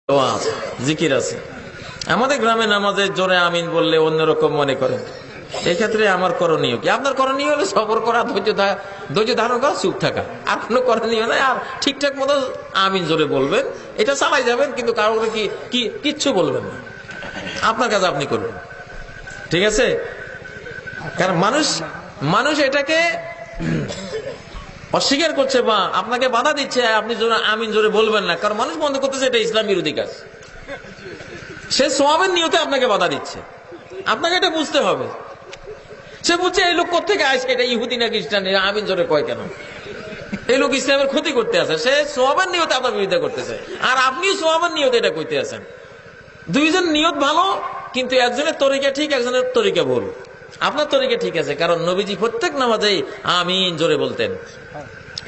দোয়া আছে, জিকির আছে। আমাদের গ্রামে নামাজে জোরে আমিন বললে অন্যরকম মনে করেন। এক্ষেত্রে আমার করণীয় কি? আপনার করণীয় হলো সবর করা, ধৈর্য ধারণ করা, চুপ থাকা। আর কোনো করণীয় নাই। আর ঠিকঠাক মতো আমিন জোরে বলবেন, এটা চালাই যাবেন, কিন্তু কারোর কিচ্ছু বলবেন না। আপনার কাজ আপনি করবেন, ঠিক আছে? কারণ মানুষ এটাকে অস্বীকার করছে বা আপনাকে বাধা দিচ্ছে, আপনি আমিন জোরে বলবেন না, কারণ মানুষ মনে করতেছে এটা ইসলাম বিরোধী কাজ। সে সওয়াবের নিয়তে আপনাকে বাধা দিচ্ছে, আপনাকে এটা বুঝতে হবে। সে বুঝছে এই লোক কোথেকে আসে, এটা ইহুদি না খ্রিস্টান, আমিন জোরে কয় কেন? এই লোক ইসলামের ক্ষতি করতে আছে, সে সওয়াবের নিয়তে আপনার বিরোধিতা করতেছে, আর আপনি সওয়াবের নিয়তে এটা কইতে আছেন। দুইজন নিয়ত ভালো, কিন্তু একজনের তরিকা ঠিক, একজনের তরিকা ভুল। আপনার তরিকা ঠিক আছে, কারণ নবীজি প্রত্যেক নামাজেই আমিন জোরে বলতেন।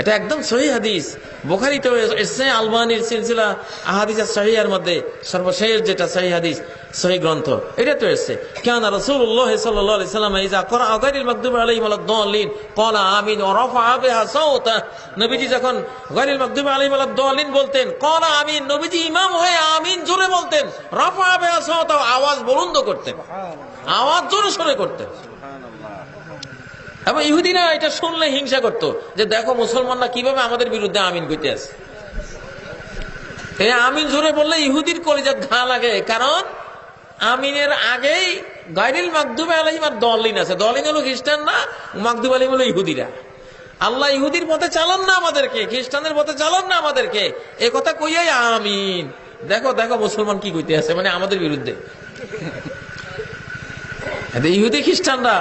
এটা একদম সহিহ হাদিস, বুখারীতে এসেছে, আলবানীর সিলসিলা আহাদিসের সহিহের মধ্যে সর্বশেষ যেটা সহিহ হাদিস, সহিহ গ্রন্থ, এটা তো এসেছে। কানা রাসূলুল্লাহ সাল্লাল্লাহু আলাইহি ওয়াসাল্লাম ইযা ক্বরাআ গায়রিল মাগদুবি আলাইহিম ওয়ালাদ-দাল্লিন ক্বালা আমিন ওয়া রাফা'a বিহা সাওতা। নবীজি যখন গায়রিল মাগদুবি আলাইহিম ওয়ালাদ-দাল্লিন বলতেন, ক্বালা আমিন, নবীজি ইমাম হয়ে আমিন জোরে বলতেন, রাফা'a বিহা সাওতা, আওয়াজ বুলন্দ করতেন, আওয়াজ জোরে সোরে করতেন। এবং ইহুদিরা এটা শুনলে হিংসা করত, যে দেখো মুসলমানরা কিভাবে আমাদের বিরুদ্ধে আমিন কইতে আছে। এই আমিন জোরে বললে ইহুদির কলিজাত ঘা লাগে, কারণ আমিনের আগেই গায়রিল মাগদুবি আলাইহিম ওয়াদ-দাল্লিন আছে। দলিন হলো খ্রিস্টান না, মাগদুবি আলাইহিম হলো ইহুদিরা। আল্লাহ ইহুদির পথে চালান না আমাদেরকে, খ্রিস্টানদের পথে চালান না আমাদেরকে, এ কথা কইয়াই আমিন। দেখো দেখো মুসলমান কি কইতে আছে, মানে আমাদের বিরুদ্ধে। ইহুদি খ্রিস্টানরা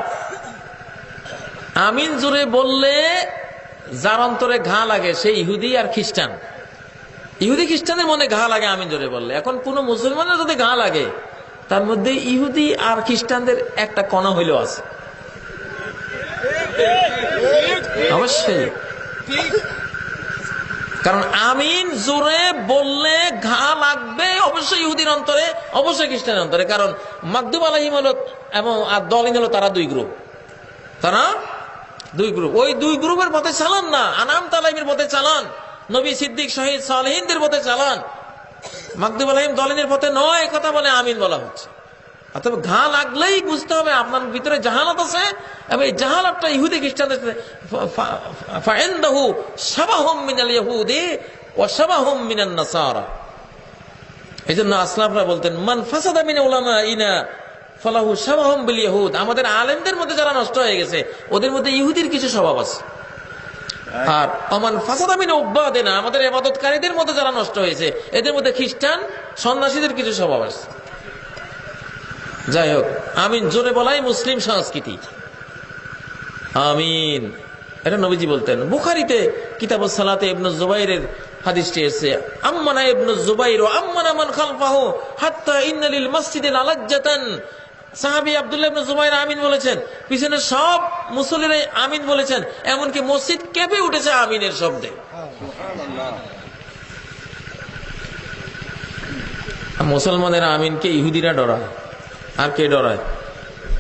আমিন জোরে বললে যার অন্তরে ঘা লাগে সে ইহুদি আর খ্রিস্টান। ইহুদি খ্রিস্টানের মনে ঘা লাগে আমিন জোরে বললে। এখন কোন মুসলমানের যদি ঘা লাগে, তার মধ্যে ইহুদি আর খ্রিস্টানদের একটা কণা হইলেও আছে, অবশ্যই। কারণ আমিন জোরে বললে ঘা লাগবে অবশ্যই ইহুদির অন্তরে, অবশ্যই খ্রিস্টানের অন্তরে। কারণ মাগদুব আলাইহিম হলো এবং আর দলিন হলো, তারা দুই গ্রুপ, ওই দুই গ্রুপের পথে চালান না, আনাম তালাইমের পথে চালান, নবী সিদ্দিক শহীদ সালেহিনদের পথে চালান। মাগদুব আলাইহিম দলিনের পথে নয়, কথা বলে আমিন বলা হচ্ছে। অর্থাৎ ঘা লাগলেই বুঝতে হবে আপনার ভিতরে জাহালাত আছে, এবং এই জাহালাতটা ইহুদি খ্রিস্টানদের ফাইন্দাহু শাবাহুম মিনাল ইহুদি ওয়া শাবাহুম মিনান নাসারা। এইজন্য আসলাফরা বলতেন, মান ফাসাদা মিন উলামাইনা ফালাহু শাবাহুম বিল ইহুদ। আমাদের আলেমদের মধ্যে যারা নষ্ট হয়ে গেছে, ওদের মধ্যে ইহুদির কিছু স্বভাব আছে। আর আমান ফাসাদা মিন উবাদিনা, আমাদের ইবাদতকারীদের মধ্যে যারা নষ্ট হয়েছে, এদের মধ্যে খ্রিস্টান সন্ন্যাসীদের কিছু স্বভাব আছে। যাই হোক, আমিন জোরে বলাই মুসলিম সংস্কৃতি। আমিন, এটা নবীজি বলতেন। বুখারীতে কিতাবুস সালাতে ইবনে জুবাইরের হাদিসটি এসেছে, আম্মানা ইবনে জুবাইর ওয়া আম্মানা মান খালফাহু হাত্তা ইন্না লিল মাসজিদি লাজ্জাতান। সাহাবী আব্দুল্লাহ ইবনে জুবাইর আমিন বলেছেন, পিছনে সব মুসল্লিরা আমিন বলেছেন, এমনকি মসজিদ কেঁপে উঠেছে আমিনের শব্দে। মুসলমানের আমিনকে ইহুদিরা ডরায়, আর কে ডরায়?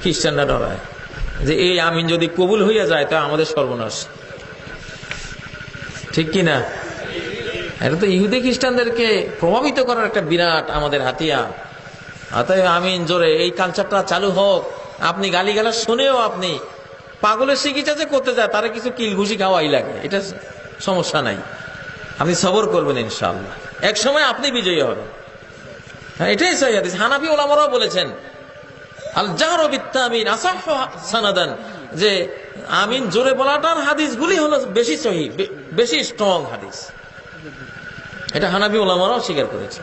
খ্রিস্টানরা ডরায়, যে এই আমিন যদি কবুল হইয়া যায় তা আমাদের সর্বনাশ। ঠিক কিনা? এটা তো ইহুদি খ্রিস্টানদেরকে প্রভাবিত করার একটা বিরাট আমাদের হাতিয়ার। অতএব আমিন জোরে এই কালচারটা চালু হোক। আপনি গালিগালাজ শুনেও আপনি পাগলের চিকিৎসা যে করতে যায়, তারা কিছু কিল ঘুষি খাওয়াই লাগে, এটা সমস্যা নাই, আপনি সবর করবেন ইনশাআল্লাহ, এক সময় আপনি বিজয়ী হবেন। হ্যাঁ, এটাই সহিহ হাদিস। হানাফি উলামারাও বলেছেন, আল জাহরু বিত-তামিন আসাহহু সানাদান, যে আমিন জোরে বলাটার হাদিসগুলি হলো বেশি সহিহ, বেশি স্ট্রং হাদিস। এটা হানাফি উলামারাও স্বীকার করেছে।